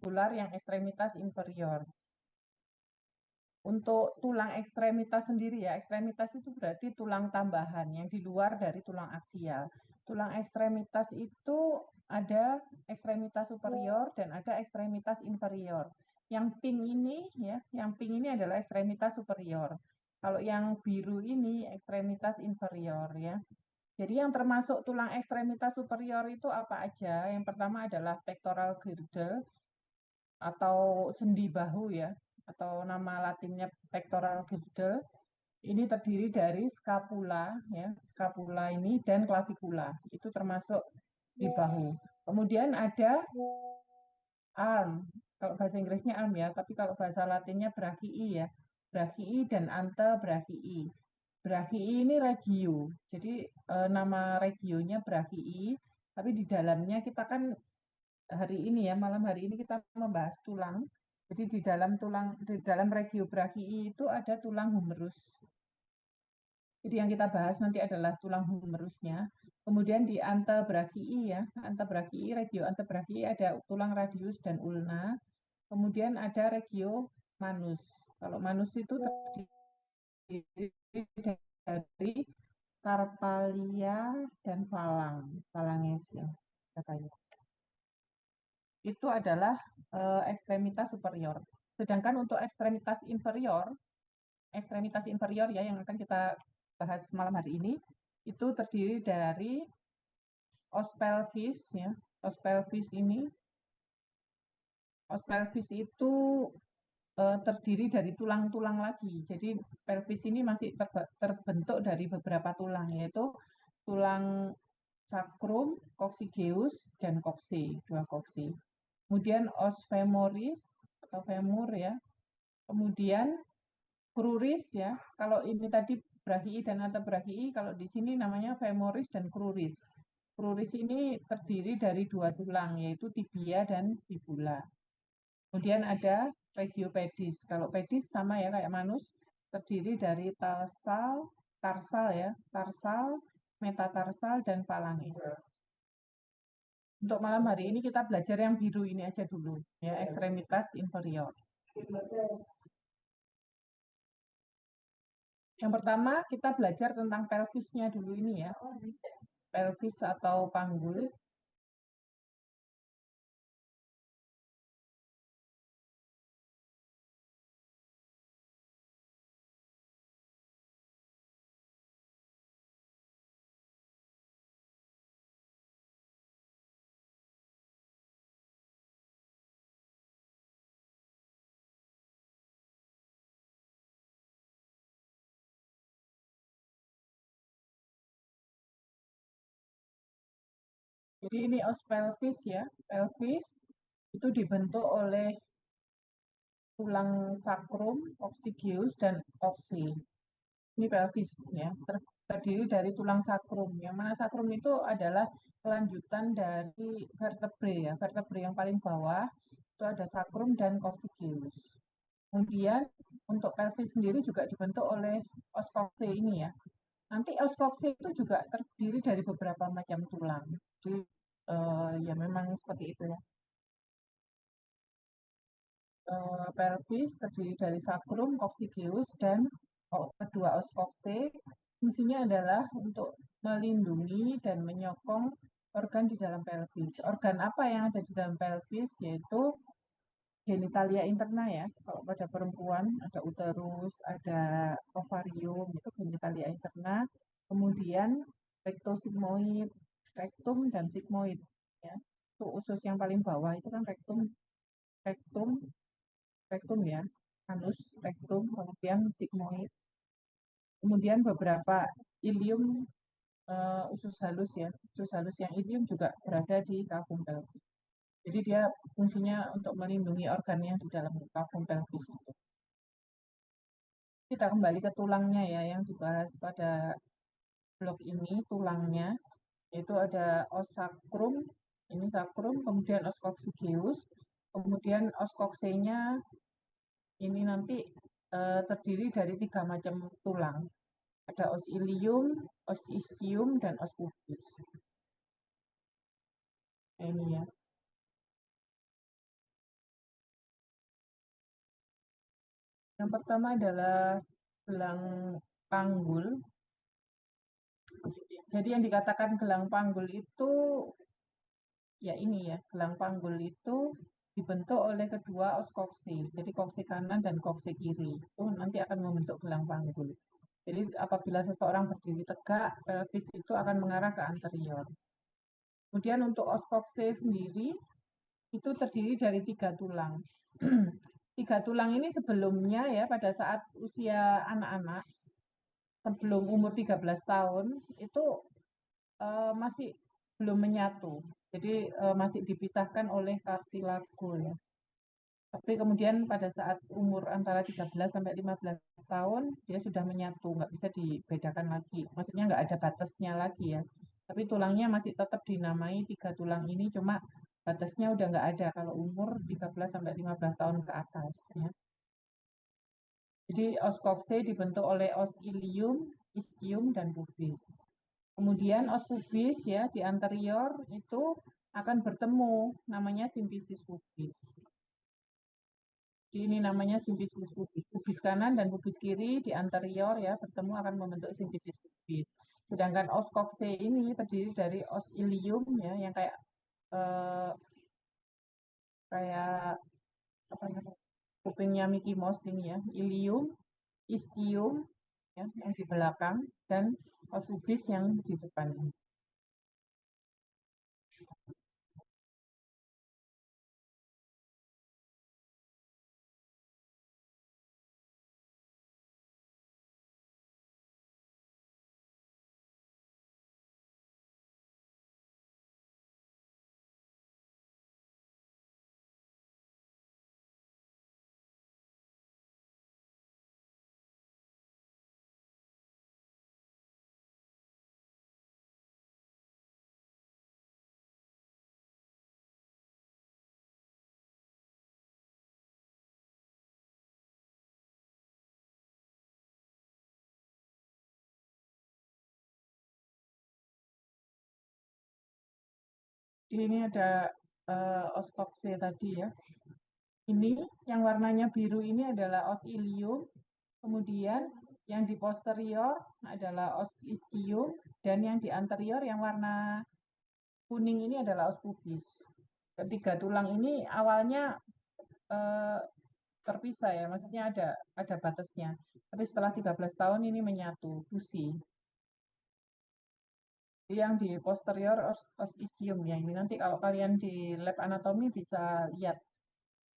mandibular yang ekstremitas inferior. Untuk tulang ekstremitas sendiri ya, ekstremitas itu berarti tulang tambahan yang di luar dari tulang aksial. Tulang ekstremitas itu ada ekstremitas superior dan ada ekstremitas inferior. Yang pink ini ya, yang pink ini adalah ekstremitas superior. Kalau yang biru ini ekstremitas inferior ya. Jadi yang termasuk tulang ekstremitas superior itu apa aja? Yang pertama adalah pectoral girdle atau sendi bahu ya, atau nama latinnya pectoral girdle. Ini terdiri dari scapula ya, scapula ini dan clavicula. Itu termasuk di bahu. Kemudian ada arm. Kalau bahasa Inggrisnya arm ya, tapi kalau bahasa Latinnya brachii ya. Brachii dan antebrachii. Brachii ini regio. Jadi nama regionya brachii, tapi di dalamnya kita kan hari ini ya, malam hari ini kita membahas tulang. Jadi di dalam regio brachii itu ada tulang humerus. Jadi yang kita bahas nanti adalah tulang humerusnya. Kemudian di antebrachii ya, antebrachii, regio antebrachii ada tulang radius dan ulna. Kemudian ada regio manus. Kalau manus itu terdiri dari karpalia dan phalanges ya, katanya. Itu adalah ekstremitas superior. Sedangkan untuk ekstremitas inferior ya yang akan kita bahas malam hari ini, itu terdiri dari os pelvis ya. Os pelvis itu terdiri dari tulang-tulang lagi. Jadi pelvis ini masih terbentuk dari beberapa tulang, yaitu tulang sacrum, coccygeus, dan coccyx, dua coccyx. Kemudian os femoris atau femur ya. Kemudian cruris ya. Kalau ini tadi brachii dan antebrachii, kalau di sini namanya femoris dan cruris. Cruris ini terdiri dari dua tulang, yaitu tibia dan fibula. Kemudian ada regiopedis. Kalau pedis sama ya kayak manus, terdiri dari tarsal ya, tarsal, metatarsal, dan phalanges. Untuk malam hari ini kita belajar yang biru ini aja dulu, ya, ekstremitas inferior. Yang pertama kita belajar tentang pelvisnya dulu ini ya, pelvis atau panggul. Jadi ini os pelvis ya, pelvis itu dibentuk oleh tulang sacrum, coccygeus, dan coccyx. Ini pelvis ya, terdiri dari tulang sacrum. Yang mana sacrum itu adalah kelanjutan dari vertebrae ya, vertebrae yang paling bawah itu ada sacrum dan coccygeus. Kemudian untuk pelvis sendiri juga dibentuk oleh os coccyx ini ya. Nanti os coccyx itu juga terdiri dari beberapa macam tulang. Jadi ya memang seperti itu ya. Pelvis terdiri dari sacrum, coccygeus, dan kedua os coccyx. Fungsinya adalah untuk melindungi dan menyokong organ di dalam pelvis. Organ apa yang ada di dalam pelvis yaitu genitalia interna ya. Kalau pada perempuan ada uterus, ada ovarium, itu genitalia interna. Kemudian rektosigmoid, rektum dan sigmoid ya. Itu usus yang paling bawah itu kan rektum, rektum, rektum ya. Anus, rektum, kemudian sigmoid. Kemudian beberapa ilium usus halus ya. Usus halus yang ilium juga berada di kavum pelvis. Jadi dia fungsinya untuk melindungi organ yang di dalam kavum pelvis itu. Kita kembali ke tulangnya ya yang dibahas pada blok ini, tulangnya yaitu ada os sacrum, ini sacrum, kemudian os coccygeus, kemudian os coccyx-nya ini nanti terdiri dari 3 macam tulang. Ada os ilium, os ischium, dan os pubis. Nah, ini ya. Yang pertama adalah gelang panggul. Jadi yang dikatakan gelang panggul itu ya ini ya, gelang panggul itu dibentuk oleh kedua os koksi. Jadi koksi kanan dan koksi kiri itu nanti akan membentuk gelang panggul. Jadi apabila seseorang berdiri tegak, pelvis itu akan mengarah ke anterior. Kemudian untuk os koksi sendiri itu terdiri dari 3 tulang. 3 tulang ini sebelumnya ya pada saat usia anak-anak sebelum umur 13 tahun itu masih belum menyatu. Jadi masih dipisahkan oleh kartilago ya. Tapi kemudian pada saat umur antara 13 sampai 15 tahun dia sudah menyatu, nggak bisa dibedakan lagi. Maksudnya nggak ada batasnya lagi ya. Tapi tulangnya masih tetap dinamai 3 tulang ini, cuma batasnya udah nggak ada kalau umur 13 sampai 15 tahun ke atas ya. Jadi os coxae dibentuk oleh os ilium, ischium, dan pubis. Kemudian os pubis ya di anterior itu akan bertemu, namanya simfisis pubis. Ini namanya simfisis pubis. Pubis kanan dan pubis kiri di anterior ya bertemu akan membentuk simfisis pubis. Sedangkan os coxae ini terdiri dari os ilium ya yang kayak eh, kayak apa namanya kupingnya Mickey Mouse ini ya, ilium, ischium ya, yang di belakang dan os pubis yang di depan ini. Ini ada os coxae tadi ya. Ini yang warnanya biru ini adalah os ilium, kemudian yang di posterior adalah os ischium, dan yang di anterior yang warna kuning ini adalah os pubis. Ketiga tulang ini awalnya eh, terpisah ya, maksudnya ada batasnya. Tapi setelah 13 tahun ini menyatu, fusi. Yang di posterior os ischium ya. Ini nanti kalau kalian di lab anatomi bisa lihat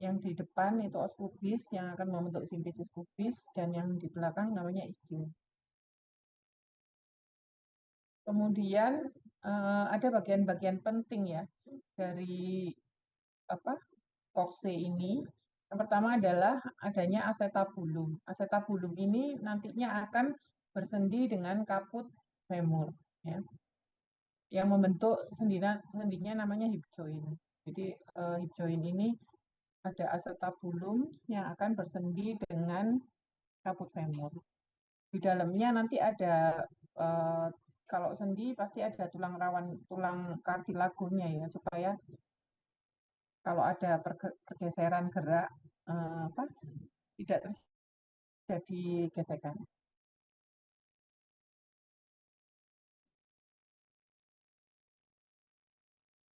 yang di depan itu os pubis yang akan membentuk simfisis pubis dan yang di belakang namanya ischium. Kemudian ada bagian-bagian penting ya dari apa kokse ini. Yang pertama adalah adanya acetabulum. Acetabulum ini nantinya akan bersendi dengan kaput femur ya, yang membentuk sendinya namanya hip joint. Jadi hip joint ini ada acetabulum yang akan bersendi dengan kaput femur. Di dalamnya nanti ada eh, kalau sendi pasti ada tulang rawan, tulang kartilagonya ya supaya kalau ada pergeseran gerak apa tidak terjadi gesekan.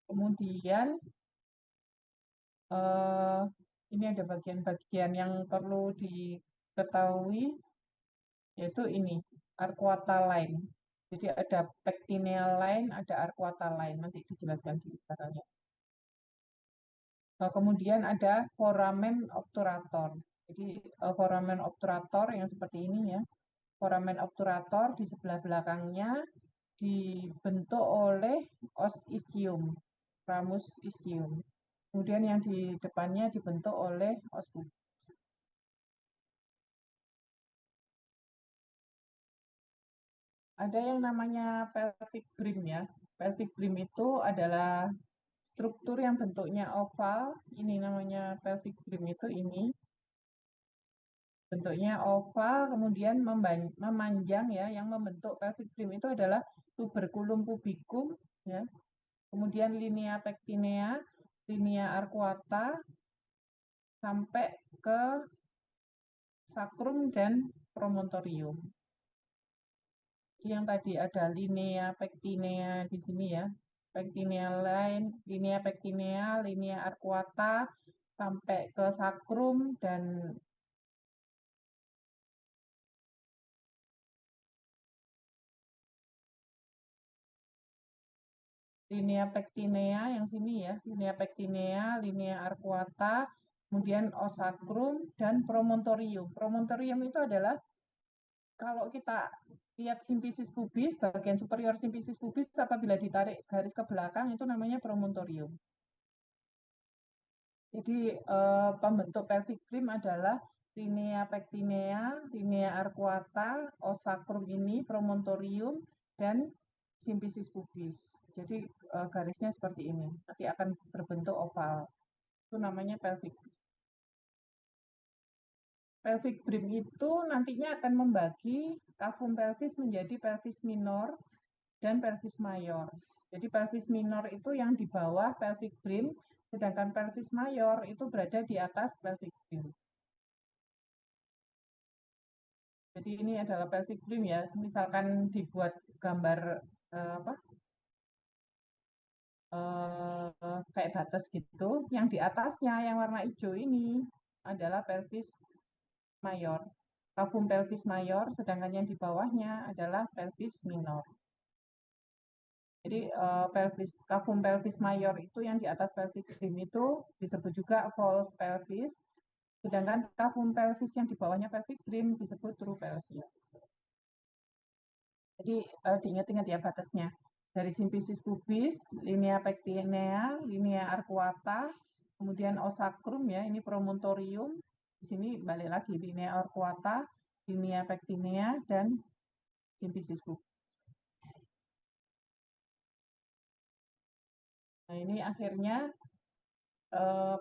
Kemudian eh, ini ada bagian-bagian yang perlu diketahui yaitu ini arcuata line. Jadi ada pectineal line, ada arcuata line. Nanti dijelaskan di belakangnya. Kemudian ada foramen obturator. Jadi foramen obturator yang seperti ini ya. Foramen obturator di sebelah belakangnya dibentuk oleh os ischium, ramus ischium. Kemudian yang di depannya dibentuk oleh os pubis. Ada yang namanya pelvic brim ya. Pelvic brim itu adalah struktur yang bentuknya oval. Ini namanya pelvic brim itu ini. Bentuknya oval, kemudian memanjang ya. Yang membentuk pelvic brim itu adalah tuberculum pubicum ya. Kemudian linea pectinea, linea arcuata, sampai ke sakrum, dan promontorium. Yang tadi ada linea pectinea di sini ya. Pectinea line, linea pectinea, linea arcuata, sampai ke sakrum dan linea pectinea yang sini ya, linea pectinea, linea arcuata, kemudian osakrum dan promontorium. Promontorium itu adalah kalau kita lihat simpisis pubis, bagian superior simpisis pubis apabila ditarik garis ke belakang itu namanya promontorium. Jadi pembentuk pelvic rim adalah linea pectinea, linea arcuata, osakrum ini, promontorium, dan simpisis pubis. Jadi garisnya seperti ini. Nanti akan berbentuk oval. Itu namanya pelvic. Pelvic brim itu nantinya akan membagi cavum pelvis menjadi pelvis minor dan pelvis mayor. Jadi pelvis minor itu yang di bawah pelvic brim, sedangkan pelvis mayor itu berada di atas pelvic brim. Jadi ini adalah pelvic brim ya. Misalkan dibuat gambar apa? Kayak batas gitu. Yang di atasnya yang warna hijau ini adalah pelvis mayor. Cavum pelvis mayor, sedangkan yang di bawahnya adalah pelvis minor. Jadi cavum pelvis mayor itu yang di atas pelvic rim itu disebut juga false pelvis, sedangkan cavum pelvis yang di bawahnya pelvic rim disebut true pelvis. Jadi diingat-ingat ya batasnya. Dari simpisis pubis, linea pectinea, linea arcuata, kemudian osakrum ya, ini promontorium. Di sini balik lagi linea arcuata, linea pectinea, dan simpisis pubis. Nah ini akhirnya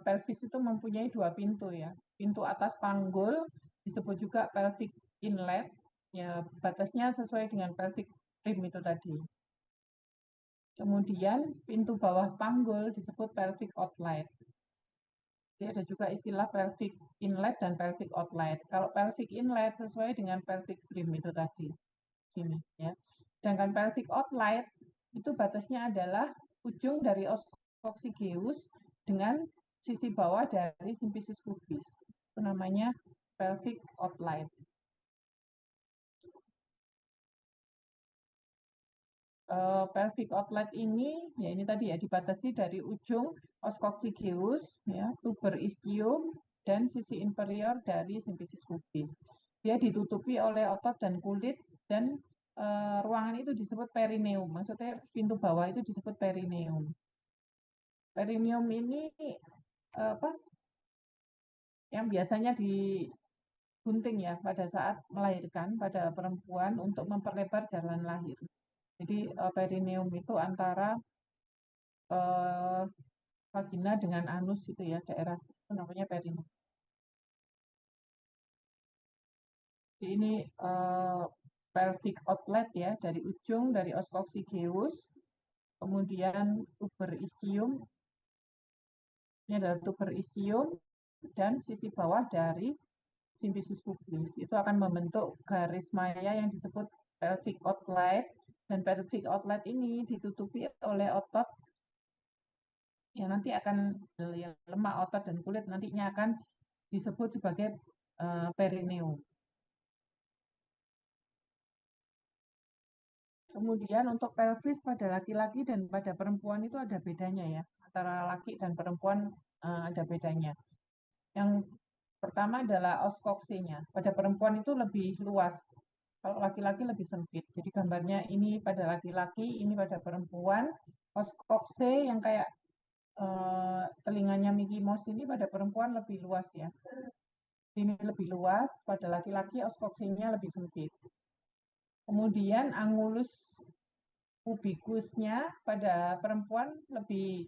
pelvis itu mempunyai dua pintu ya. Pintu atas panggul disebut juga pelvic inlet. Ya, batasnya sesuai dengan pelvic rim itu tadi. Kemudian pintu bawah panggul disebut pelvic outlet. Jadi ada juga istilah pelvic inlet dan pelvic outlet. Kalau pelvic inlet sesuai dengan pelvic rim itu tadi. Sini ya. Sedangkan pelvic outlet itu batasnya adalah ujung dari os coccygeus dengan sisi bawah dari simpisis pubis. Itu namanya pelvic outlet. Pelvic outlet ini, ya ini tadi ya, dibatasi dari ujung os coccygeus, ya, tuber ischium, dan sisi inferior dari simpisis pubis. Dia ditutupi oleh otot dan kulit, dan ruangan itu disebut perineum. Maksudnya pintu bawah itu disebut perineum. Perineum ini apa? Yang biasanya digunting ya pada saat melahirkan pada perempuan untuk memperlebar jalan lahir. Jadi perineum itu antara vagina dengan anus itu ya, daerah itu namanya perineum. Jadi ini pelvic outlet ya, dari ujung dari os coccygeus, kemudian tuber ischium, ini adalah tuber ischium, dan sisi bawah dari simpisis pubis. Itu akan membentuk garis maya yang disebut pelvic outlet, dan pelvic outlet ini ditutupi oleh otot yang nanti akan lemak otot dan kulit nantinya akan disebut sebagai perineum. Kemudian untuk pelvis pada laki-laki dan pada perempuan itu ada bedanya ya. Antara laki dan perempuan ada bedanya. Yang pertama adalah os coxae-nya. Pada perempuan itu lebih luas. Kalau laki-laki lebih sempit. Jadi gambarnya ini pada laki-laki, ini pada perempuan. Os coxae yang kayak telinganya Mickey Mouse ini pada perempuan lebih luas ya. Ini lebih luas, pada laki-laki os coxae-nya lebih sempit. Kemudian angulus pubicusnya pada perempuan lebih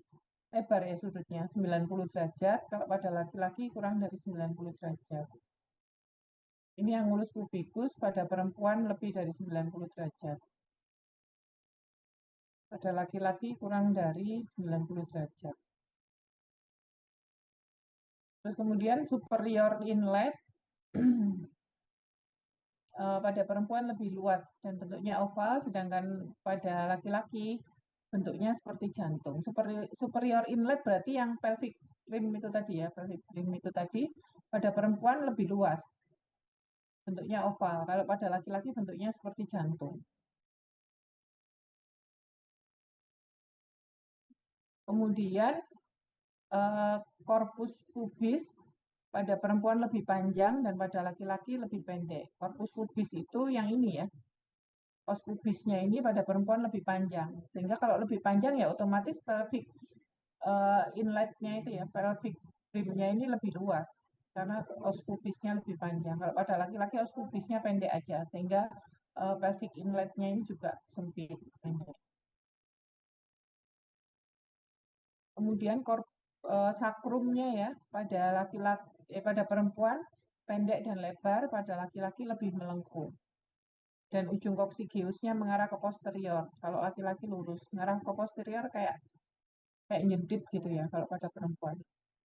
lebar ya sudutnya, 90 derajat. Kalau pada laki-laki kurang dari 90 derajat. Ini angulus pubicus pada perempuan lebih dari 90 derajat. Pada laki-laki kurang dari 90 derajat. Terus kemudian superior inlet Pada perempuan lebih luas dan bentuknya oval, sedangkan pada laki-laki bentuknya seperti jantung. Superior inlet berarti yang pelvic rim itu tadi ya, pelvic rim itu tadi pada perempuan lebih luas, bentuknya oval. Kalau pada laki-laki bentuknya seperti jantung. Kemudian korpus pubis pada perempuan lebih panjang dan pada laki-laki lebih pendek. Korpus pubis itu yang ini ya, pos pubisnya ini pada perempuan lebih panjang. Sehingga kalau lebih panjang ya otomatis pelvic inletnya itu ya, pelvic rimnya ini lebih luas karena os pubisnya lebih panjang. Kalau pada laki-laki os pubisnya pendek aja, sehingga pelvic inletnya ini juga sempit, pendek. Kemudian sakrumnya ya pada laki-laki pada perempuan pendek dan lebar, pada laki-laki lebih melengkung. Dan ujung koksigeusnya mengarah ke posterior. Kalau laki-laki lurus, mengarah ke posterior kayak nyedip gitu ya kalau pada perempuan.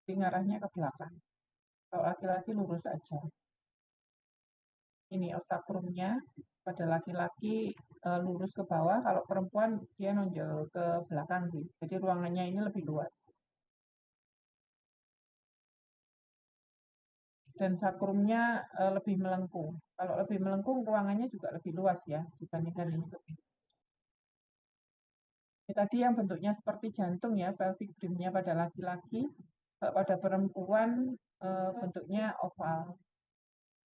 Jadi ngarahnya ke belakang. Kalau laki-laki lurus aja. Ini osakrumnya pada laki-laki lurus ke bawah, kalau perempuan dia nonjol ke belakang sih. Jadi ruangannya ini lebih luas. Dan sakrumnya lebih melengkung. Kalau lebih melengkung, ruangannya juga lebih luas ya dibandingkan ini. Ini tadi yang bentuknya seperti jantung ya, pelvic rimnya pada laki-laki. Kalau pada perempuan bentuknya oval,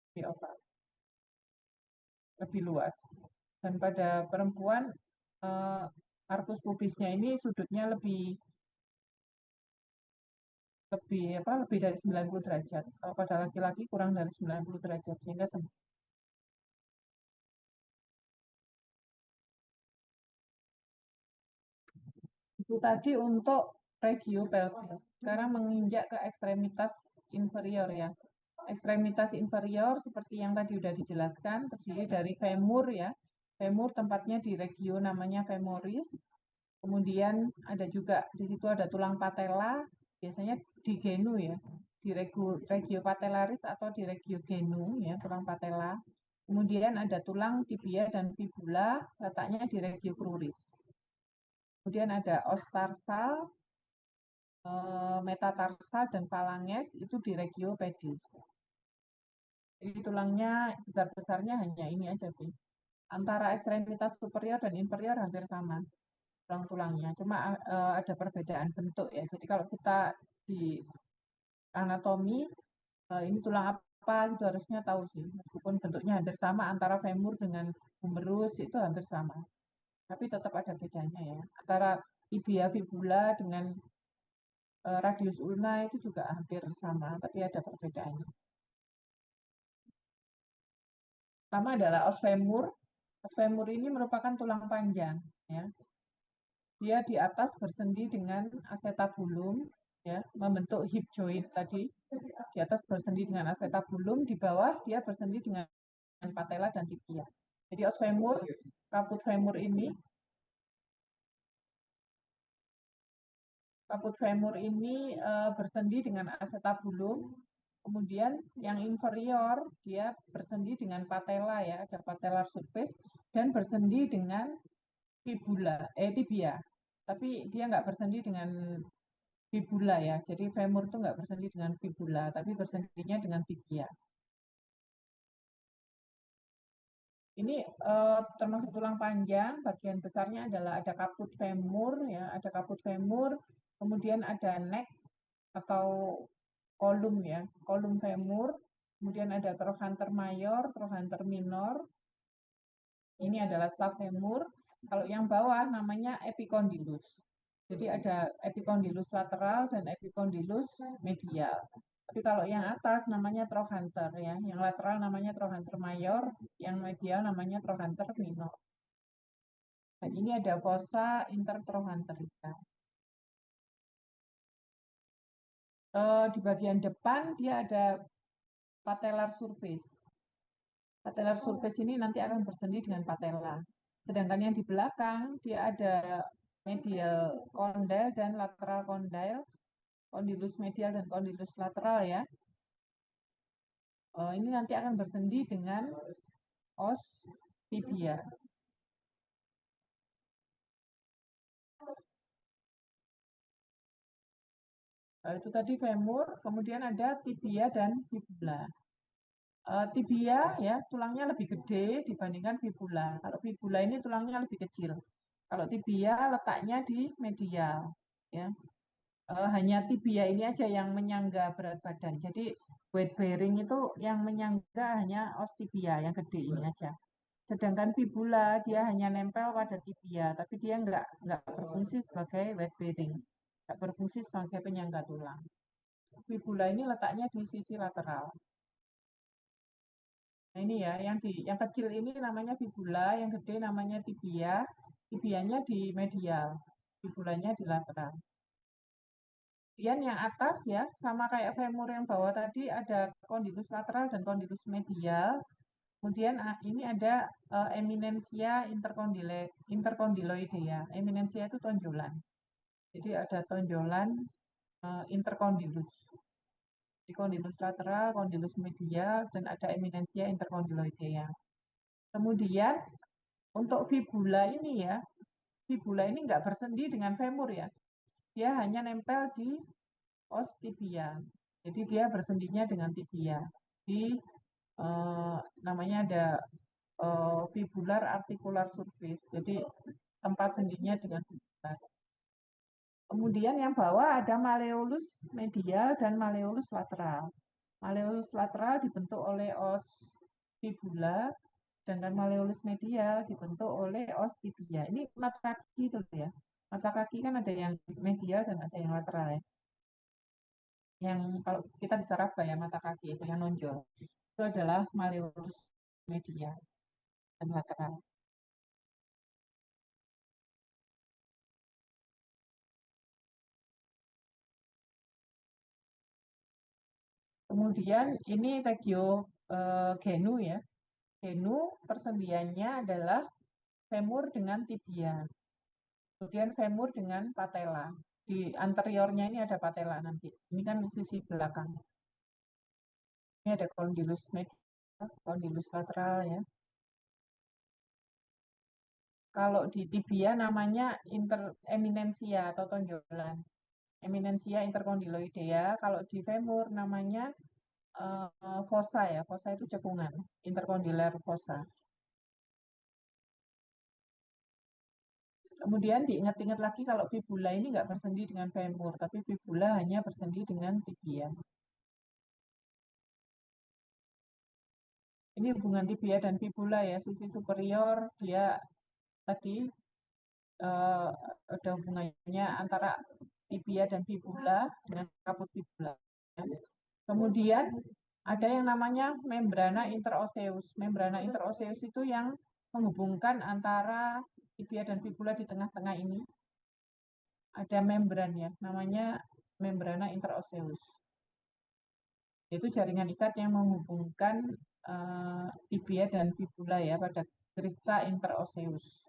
lebih oval, lebih luas. Dan pada perempuan arcus pubisnya ini sudutnya lebih lebih dari 90 derajat. Kalau pada laki-laki kurang dari 90 derajat sehingga itu tadi untuk regio pelvis. Sekarang menginjak ke ekstremitas inferior ya. Ekstremitas inferior seperti yang tadi sudah dijelaskan terdiri dari femur ya. Femur tempatnya di regio namanya femoris. Kemudian ada juga di situ ada tulang patella, biasanya di genu ya, di regio patellaris atau di regio genu ya, tulang patella. Kemudian ada tulang tibia dan fibula, letaknya di regio cruris. Kemudian ada os tarsal, metatarsal dan phalanges itu di regio pedis. Jadi tulangnya besar-besarnya hanya ini aja sih. Antara ekstremitas superior dan inferior hampir sama tulang-tulangnya, cuma ada perbedaan bentuk ya. Jadi kalau kita di anatomi ini tulang apa gitu harusnya tahu sih, meskipun bentuknya hampir sama antara femur dengan humerus itu hampir sama, tapi tetap ada bedanya ya. Antara tibia fibula dengan radius ulna itu juga hampir sama, tapi ada perbedaannya. Pertama adalah os femur. Os femur ini merupakan tulang panjang ya. Dia di atas bersendi dengan acetabulum ya, membentuk hip joint tadi. Di atas bersendi dengan acetabulum, di bawah dia bersendi dengan patella dan tibia. Jadi os femur, kaput femur ini bersendi dengan acetabulum. Kemudian yang inferior dia bersendi dengan patella ya, ada patellar surface dan bersendi dengan tibia. Tapi dia nggak bersendi dengan fibula ya. Jadi femur itu nggak bersendi dengan fibula, tapi bersendinya dengan tibia. Ini termasuk tulang panjang, bagian besarnya adalah ada kaput femur ya, ada kaput femur, kemudian ada neck atau kolum ya, kolum femur, kemudian ada trochanter mayor, trochanter minor. Ini adalah subfemur. Kalau yang bawah namanya epicondylus. Jadi ada epicondylus lateral dan epicondylus medial. Tapi kalau yang atas namanya trochanter ya, yang lateral namanya trochanter mayor, yang medial namanya trochanter minor. Dan ini ada fossa intertrochanterica. Di bagian depan dia ada patellar surface. Patellar surface ini nanti akan bersendi dengan patella. Sedangkan yang di belakang dia ada medial condyle dan lateral condyle, condylus medial dan condylus lateral ya. ini nanti akan bersendi dengan os tibia. Itu tadi femur, kemudian ada tibia dan fibula. Tibia ya tulangnya lebih gede dibandingkan fibula. Kalau fibula ini tulangnya lebih kecil. Kalau tibia letaknya di medial, ya. Hanya tibia ini aja yang menyangga berat badan. Jadi weight bearing itu yang menyangga hanya os tibia yang gede ini aja. Sedangkan fibula dia hanya nempel pada tibia, tapi dia nggak berfungsi sebagai weight bearing, nggak berfungsi sebagai penyangga tulang. Fibula ini letaknya di sisi lateral. Nah ini ya, yang kecil ini namanya fibula, yang gede namanya tibia. Tibianya di medial, fibulanya di lateral. Kemudian yang atas ya, sama kayak femur yang bawah tadi ada kondilus lateral dan kondilus medial. Kemudian ini ada eminensia interkondiloidea. Eminensia itu tonjolan. Jadi ada tonjolan interkondilus. Di kondilus lateral, kondilus medial, dan ada eminensia interkondiloidea. Kemudian untuk fibula ini nggak bersendi dengan femur ya. Dia hanya nempel di os tibia. Jadi dia bersendinya dengan tibia. Di namanya ada fibular articular surface. Jadi tempat sendinya dengan fibular. Kemudian yang bawah ada malleolus medial dan malleolus lateral. Malleolus lateral dibentuk oleh os fibula, sedangkan malleolus medial dibentuk oleh os tibia. Ini mata kaki itu ya. Mata kaki kan ada yang medial dan ada yang lateral ya. Yang kalau kita bisa raba ya mata kaki itu yang nonjol. Itu adalah malleolus medial dan lateral. Kemudian ini regio genu ya. Genu persendiannya adalah femur dengan tibia. Kemudian femur dengan patella. Di anteriornya ini ada patella nanti. Ini kan sisi belakang. Ini ada kondilus medial, kondilus lateral ya. Kalau di tibia namanya eminensia atau tonjolan. Eminensia interkondiloidea. Kalau di femur namanya fossa ya. Fossa itu cekungan. Interkondiler fossa. Kemudian diingat-ingat lagi kalau fibula ini nggak bersendi dengan femur, tapi fibula hanya bersendi dengan tibia. Ini hubungan tibia dan fibula ya, sisi superior dia tadi uh, ada hubungannya antara tibia dan fibula dengan kaput fibula. Kemudian ada yang namanya membrana interosseus. Membrana interosseus itu yang menghubungkan antara tibia dan fibula di tengah-tengah ini. Ada membran ya, namanya membrana interosseus. Itu jaringan ikat yang menghubungkan tibia dan fibula ya pada crista interosseus.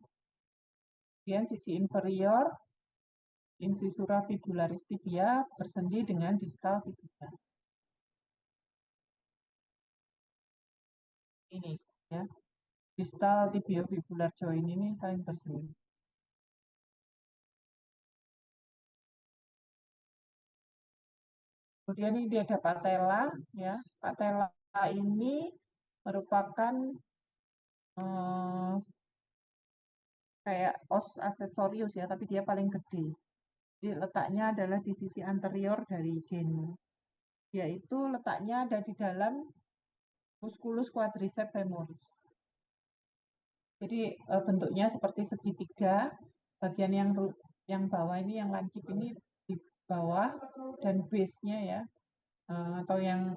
Kemudian sisi inferior, incisura fibularis tibia bersendi dengan distal fibula. Ini ya, distal tibiofibular joint ini saling bersendi. Kemudian ini ada patella ya. Patella ini merupakan kayak os aksesorius ya, tapi dia paling gede. Jadi letaknya adalah di sisi anterior dari genu. Yaitu letaknya ada di dalam musculus quadriceps femoris. Jadi bentuknya seperti segitiga. Bagian yang bawah ini, yang lancip ini di bawah, dan base-nya ya, atau yang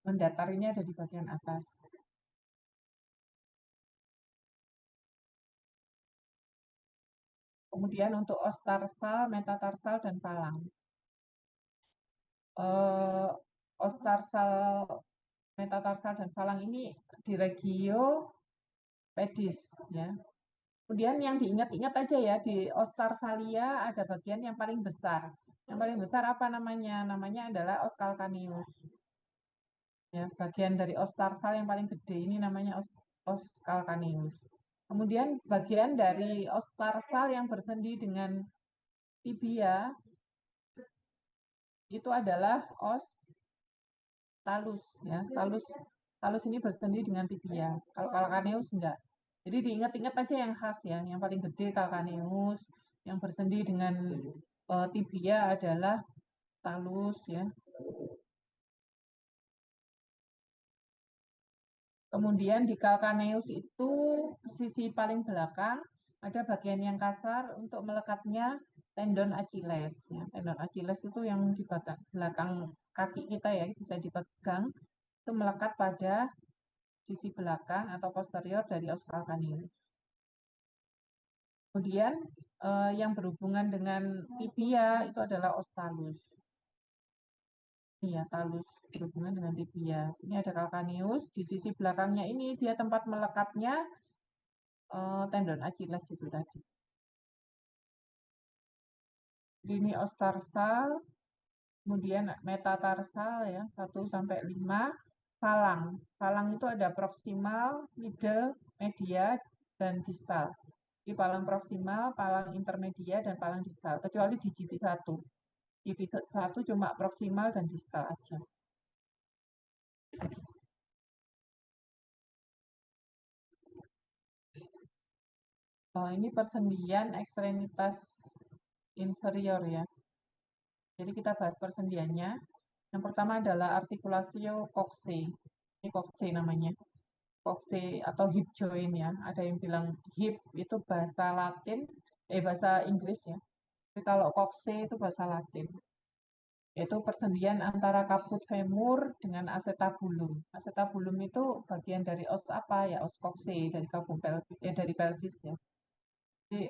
mendatar ini ada di bagian atas. Kemudian untuk os tarsal, metatarsal, dan palang. Os tarsal, metatarsal, dan palang ini di regio pedis ya. Kemudian yang diingat-ingat aja ya, di os tarsalia ada bagian yang paling besar. Yang paling besar apa namanya? Namanya adalah os calcaneus. Ya, bagian dari os tarsal yang paling gede ini namanya os calcaneus. Kemudian bagian dari os tarsal yang bersendi dengan tibia itu adalah os talus ya. Talus ini bersendi dengan tibia. Kalau calcaneus enggak. Jadi diingat-ingat aja yang khas ya. Yang paling gede calcaneus, yang bersendi dengan tibia adalah talus ya. Kemudian di calcaneus itu sisi paling belakang ada bagian yang kasar untuk melekatnya tendon Achilles. Ya. Tendon Achilles itu yang di belakang kaki kita ya bisa dipegang itu melekat pada sisi belakang atau posterior dari os calcaneus. Kemudian yang berhubungan dengan tibia itu adalah os talus. Iya, talus berhubungan dengan tibia. Ini ada calcaneus, di sisi belakangnya ini dia tempat melekatnya tendon Achilles itu tadi. Jadi ini os tarsal, kemudian metatarsal ya, 1 sampai 5, falang. Falang itu ada proksimal, middle, media, dan distal. Di palang proksimal, palang intermedia, dan palang distal. Kecuali di GP1. GP1 cuma proksimal dan distal aja. Oh, ini persendian ekstremitas inferior ya. Jadi kita bahas persendiannya. Yang pertama adalah artikulasio coccyx. Ini coccyx namanya. Coccyx atau hip joint ya. Ada yang bilang hip itu bahasa Latin, bahasa Inggris ya. Tapi kalau coccyx itu bahasa Latin. Yaitu persendian antara kaput femur dengan acetabulum. Acetabulum itu bagian dari os apa ya? Os coccyx dari kaput pelvis, dari pelvis ya. Jadi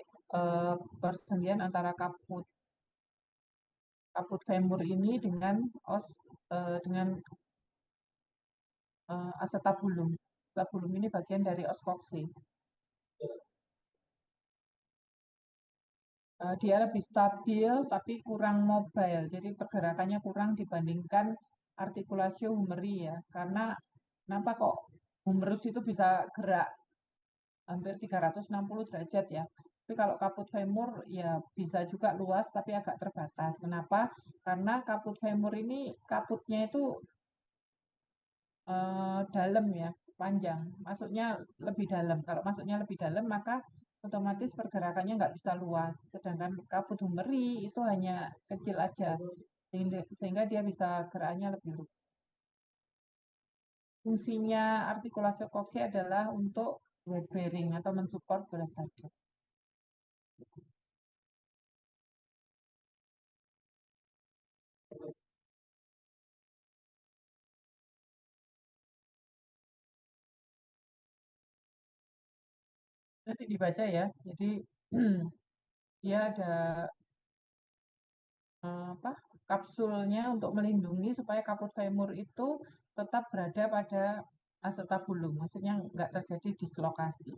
persendian antara kaput kaput femur ini dengan os dengan acetabulum. Acetabulum ini bagian dari os coccyx. Dia lebih stabil tapi kurang mobile. Jadi pergerakannya kurang dibandingkan artikulasio humeri ya. Karena kenapa kok humerus itu bisa gerak hampir 360 derajat ya. Tapi kalau kaput femur ya bisa juga luas tapi agak terbatas. Kenapa? Karena kaput femur ini kaputnya itu dalam ya, panjang. Masuknya lebih dalam. Kalau masuknya lebih dalam, maka otomatis pergerakannya nggak bisa luas. Sedangkan kabut humeri itu hanya kecil aja, sehingga dia bisa gerakannya lebih luas. Fungsinya artikulasi koksi adalah untuk weight bearing atau mensupport berat badan. Nanti dibaca ya. Jadi dia ada apa kapsulnya untuk melindungi supaya kaput femur itu tetap berada pada acetabulum, maksudnya nggak terjadi dislokasi.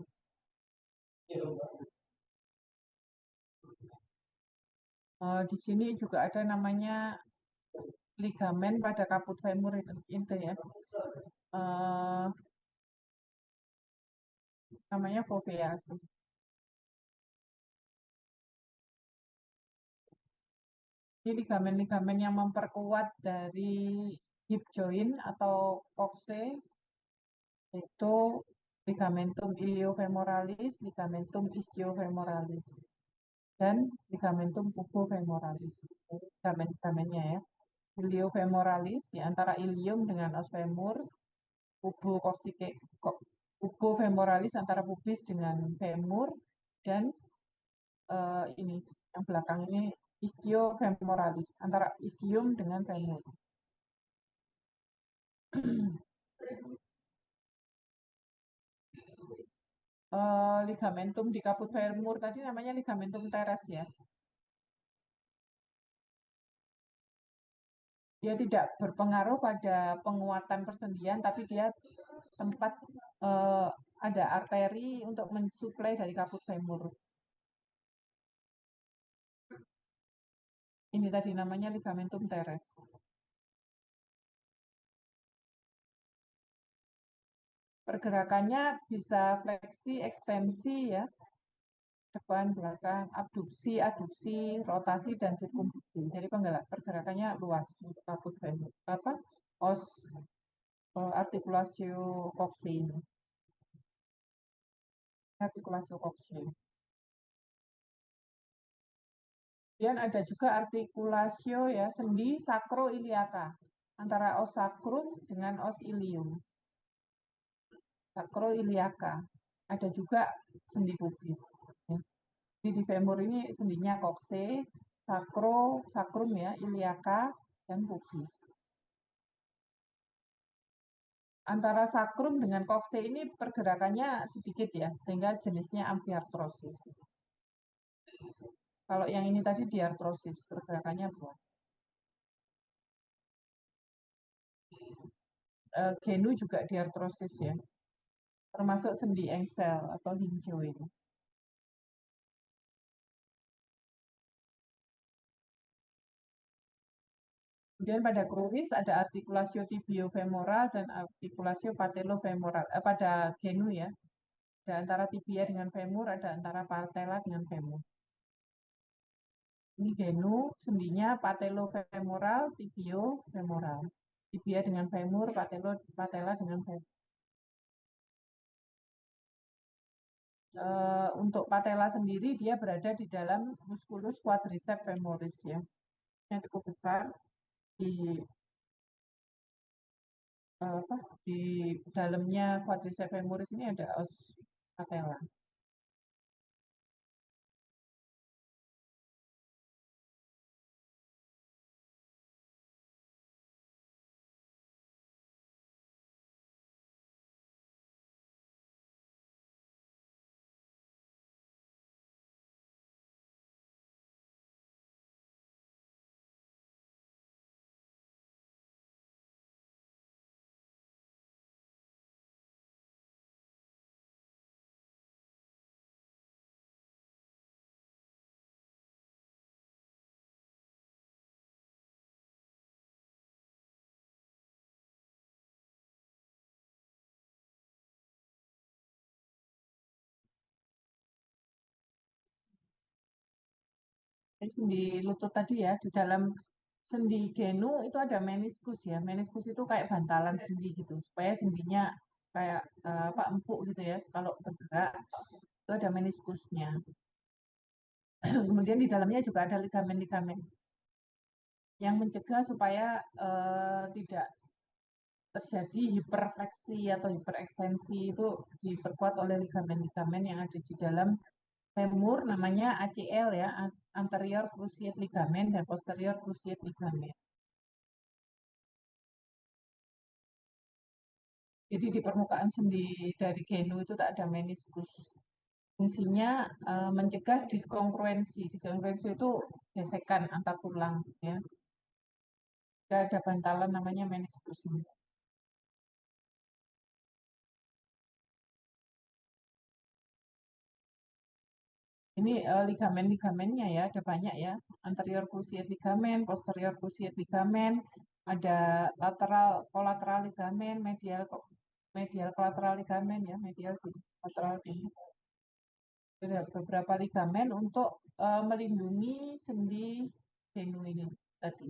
Di sini juga ada namanya ligamen pada kaput femur itu ya. Eh, namanya fovea. Ini ligamen-ligamen yang memperkuat dari hip joint atau coccyx itu ligamentum iliofemoralis, ligamentum ischiofemoralis, dan ligamentum pubofemoralis. Ligamen-ligamennya ya. Iliofemoralis ya, antara ilium dengan os femur, pubofemoralis antara pubis dengan femur, dan ini yang belakang ini ischiofemoralis antara ischium dengan femur. Ligamentum di kaput femur tadi namanya ligamentum teres ya. Dia tidak berpengaruh pada penguatan persendian, tapi dia tempat eh, ada arteri untuk mensuplai dari kaput femur. Ini tadi namanya ligamentum teres. Pergerakannya bisa fleksi, ekstensi ya, depan, belakang, abduksi, aduksi, rotasi, dan sirkumfleksi. Jadi pergerakannya luas untuk kaput femur. Apa? Os artikulasio coxae ini. Artikulasio coxae. Kemudian ada juga artikulasio ya, sendi sakroiliaka antara os sakrum dengan os ilium. Sakroiliaka. Ada juga sendi pubis. Ya. Jadi di femur ini sendinya coxae, sakrum ya, iliaka, dan pubis. Antara sakrum dengan coxae ini pergerakannya sedikit ya, sehingga jenisnya amfiartrosis. Kalau yang ini tadi diartrosis, pergerakannya buat. Genu juga diartrosis ya, termasuk sendi engsel atau hingjo ini. Kemudian pada kruis ada artikulasio tibiofemoral dan artikulasio patelofemoral. Pada genu ya, ada antara tibia dengan femur, ada antara patella dengan femur. Ini genu, sendinya patelofemoral, tibiofemoral. Tibia dengan femur, patella dengan femur. Untuk patella sendiri dia berada di dalam musculus quadriceps femoris ya, yang cukup besar di apa, di dalamnya quadriceps femoris ini ada os patella. Jadi sendi lutut tadi ya, di dalam sendi genu itu ada meniskus ya. Meniskus itu kayak bantalan sendi gitu, supaya sendinya kayak apa, empuk gitu ya. Kalau bergerak itu ada meniskusnya. Kemudian di dalamnya juga ada ligamen-ligamen yang mencegah supaya tidak terjadi hiperfleksi atau hiperekstensi, itu diperkuat oleh ligamen-ligamen yang ada di dalam femur, namanya ACL ya, anterior cruciate ligament dan posterior cruciate ligament. Jadi di permukaan sendi dari genu itu tak ada meniskus. Fungsinya mencegah diskongruensi. Diskongruensi itu gesekan antar tulang ya. Ada bantalan namanya meniskus. Ini ligamen-ligamennya ya, ada banyak ya. Anterior cruciate ligament, posterior cruciate ligament, ada lateral kolateral ligamen, medial kolateral ligamen ya, medial sih, lateral ini. Ada beberapa ligamen untuk melindungi sendi genu ini tadi.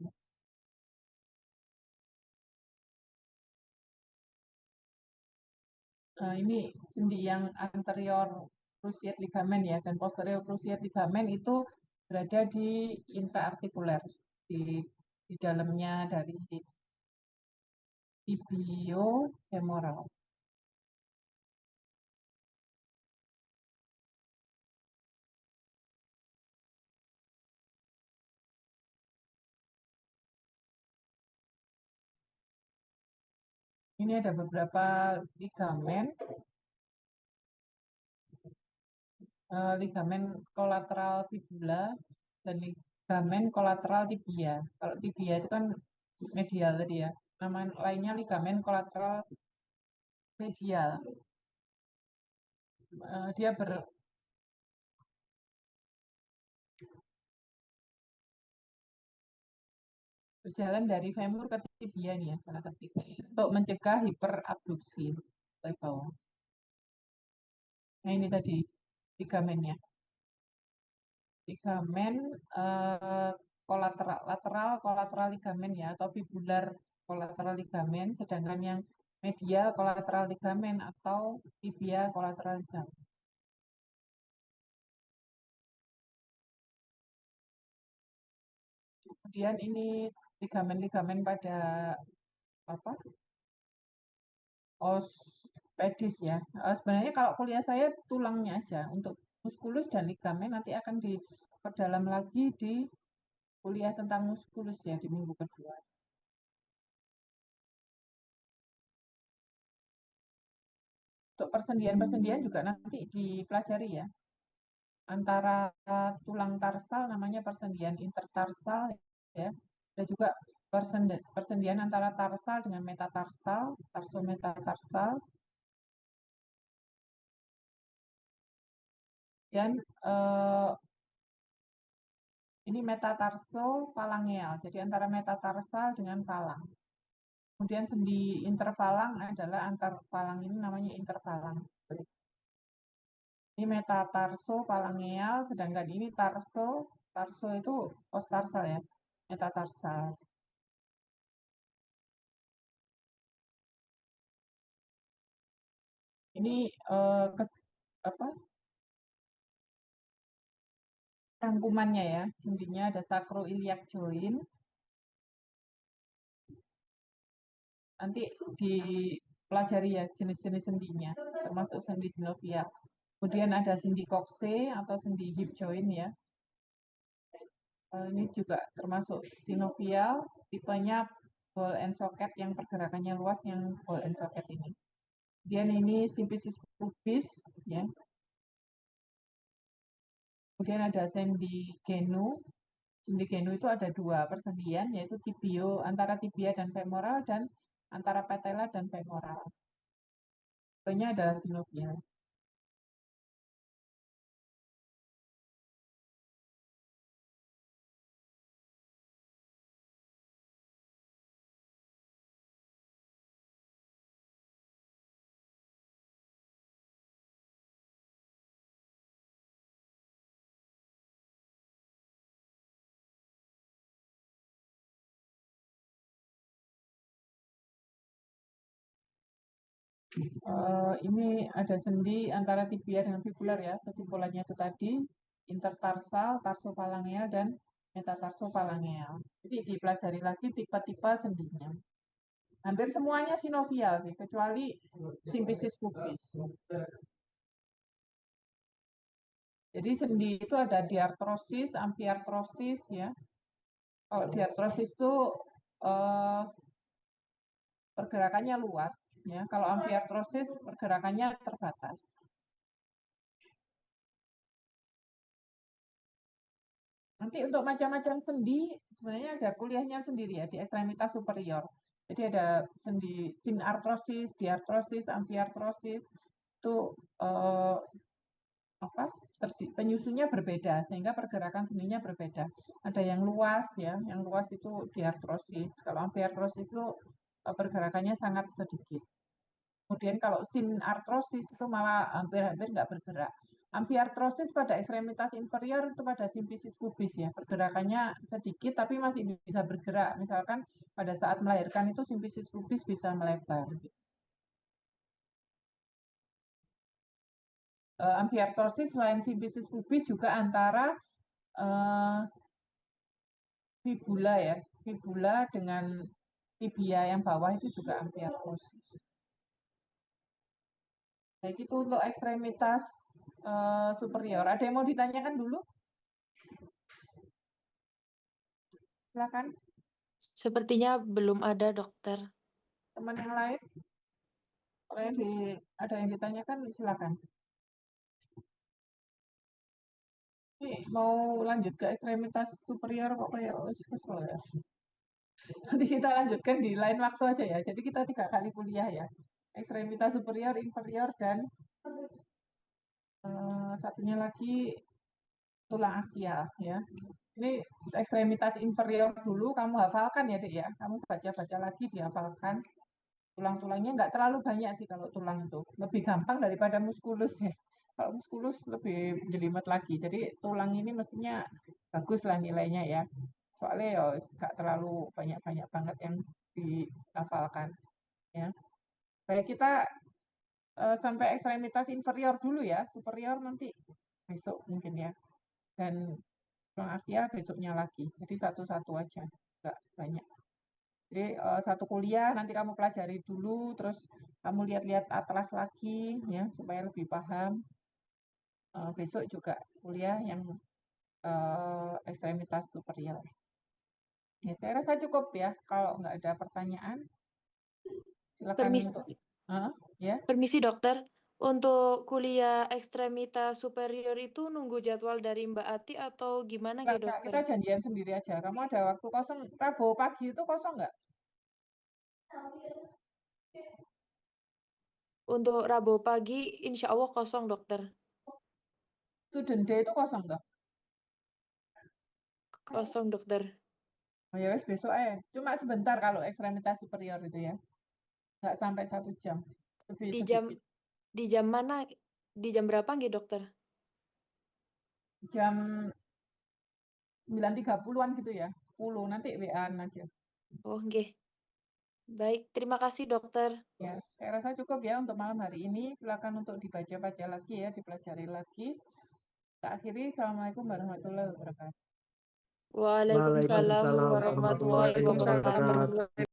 Ini sendi yang anterior cruciate ligament ya, dan posterior cruciate ligament itu berada di intraartikuler, di dalamnya dari tibiofemoral. Ini ada beberapa ligamen, ligamen kolateral fibula dan ligamen kolateral tibia. Kalau tibia itu kan medial tadi ya. Nama lainnya ligamen kolateral medial. Dia berjalan dari femur ke tibia nih ya, salah ketik, untuk mencegah hiperabduksi. bagian bawah. Nah ini tadi ligamennya. Ligamen kolateral ligamen ya, atau fibular kolateral ligamen, sedangkan yang medial kolateral ligamen atau tibia kolateral ligamen. Kemudian ini ligamen-ligamen pada apa? Os pedis ya. Sebenarnya kalau kuliah saya tulangnya aja. Untuk muskulus dan ligamen nanti akan diperdalam lagi di kuliah tentang muskulus ya di minggu kedua. Untuk persendian-persendian juga nanti dipelajari ya. Antara tulang tarsal namanya persendian intertarsal ya. Ada juga persendian antara tarsal dengan metatarsal, tarsometatarsal, dan ini metatarso falangeal. Jadi antara metatarsal dengan falang. Kemudian sendi interfalang adalah antar falang ini namanya interfalang. Ini metatarso falangeal, sedangkan ini tarso itu postarsal ya, metatarsal. Ini apa? Rangkumannya ya, sendinya ada sacroiliac joint. Nanti dipelajari ya jenis-jenis sendinya, termasuk sendi sinovial. Kemudian ada sendi kokse atau sendi hip joint ya. Ini juga termasuk sinovial, tipenya ball and socket yang pergerakannya luas yang ball and socket ini. Kemudian ini simfisis pubis ya. Kemudian ada sendi genu. Sendi genu itu ada dua persendian yaitu tibio antara tibia dan femoral dan antara patella dan femoral. Tipenya adalah sinovial. Ini ada sendi antara tibia dengan fibular ya, kesimpulannya itu tadi intertarsal, tarsofalangeal dan metatarsofalangeal. Jadi dipelajari lagi tipe-tipe sendinya. Hampir semuanya sinovial sih, kecuali simfisis pubis. Jadi sendi itu ada diartrosis, amfiartrosis ya. Kalau diartrosis itu eh, pergerakannya luas ya. Kalau amfiartrosis pergerakannya terbatas. Nanti untuk macam-macam sendi sebenarnya ada kuliahnya sendiri ya di ekstremitas superior. Jadi ada sendi sinartrosis, diartrosis, amfiartrosis itu eh, apa? Penyusunnya berbeda sehingga pergerakan sendinya berbeda. Ada yang luas ya, yang luas itu diartrosis. Kalau amfiartrosis itu pergerakannya sangat sedikit. Kemudian kalau sinartrosis itu malah hampir-hampir nggak bergerak. Amfiartrosis pada ekstremitas inferior itu pada simfisis pubis ya, pergerakannya sedikit tapi masih bisa bergerak. Misalkan pada saat melahirkan itu simfisis pubis bisa melebar. Amfiartrosis selain simfisis pubis juga antara uh, fibula ya, fibula dengan tibia yang bawah itu juga amfiartrosis. Baik itu untuk ekstremitas superior. Ada yang mau ditanyakan dulu? Silakan. Sepertinya belum ada, dokter. Teman yang lain, kalau yang ada yang ditanyakan silakan. Ini mau lanjut ke ekstremitas superior kok kayak kesel ya. Nanti kita lanjutkan di lain waktu aja ya. Jadi kita 3 kali kuliah ya. Ekstremitas superior, inferior, dan satunya lagi tulang aksial ya. Ini ekstremitas inferior dulu kamu hafalkan ya Dek ya. Kamu baca-baca lagi dihafalkan. Tulang-tulangnya nggak terlalu banyak sih kalau tulang itu. Lebih gampang daripada muskulus ya. Kalau muskulus lebih jelimet lagi. Jadi tulang ini mestinya bagus lah nilainya ya. Soalnya ya nggak terlalu banyak-banyak banget yang dihafalkan ya. Baik kita sampai ekstremitas inferior dulu ya. Superior nanti besok mungkin ya. Dan tulang aksia besoknya lagi. Jadi satu-satu aja, nggak banyak. Jadi satu kuliah nanti kamu pelajari dulu, terus kamu lihat-lihat atlas lagi ya supaya lebih paham. Besok juga kuliah yang ekstremitas superior. Ya, saya rasa cukup ya. Kalau nggak ada pertanyaan, silakan Permisi, untuk ya. permisi dokter. Untuk kuliah ekstremitas superior itu nunggu jadwal dari Mbak Ati atau gimana Nggak, ya dokter? kita janjian sendiri aja. Kamu ada waktu kosong, Rabu pagi itu kosong nggak? Untuk Rabu pagi, insya Allah kosong dokter. Student day itu kosong nggak? Kosong dokter. Oh ya wes besok cuma sebentar kalau ekstremitas superior itu ya. Nggak sampai 1 jam. Lebih Di jam sedikit. di jam mana? Di jam berapa nggih dokter? Jam 9.30-an gitu ya. 10 nanti WA-an aja. Oh nggih. Baik, terima kasih dokter. Ya, saya rasa cukup ya untuk malam hari ini. Silakan untuk dibaca-baca lagi ya, dipelajari lagi. Kita akhiri. Assalamualaikum warahmatullahi wabarakatuh. Waalaikumsalam Waalaikumsalam warahmatullahi warahmatullahi wabarakatuh. wabarakatuh.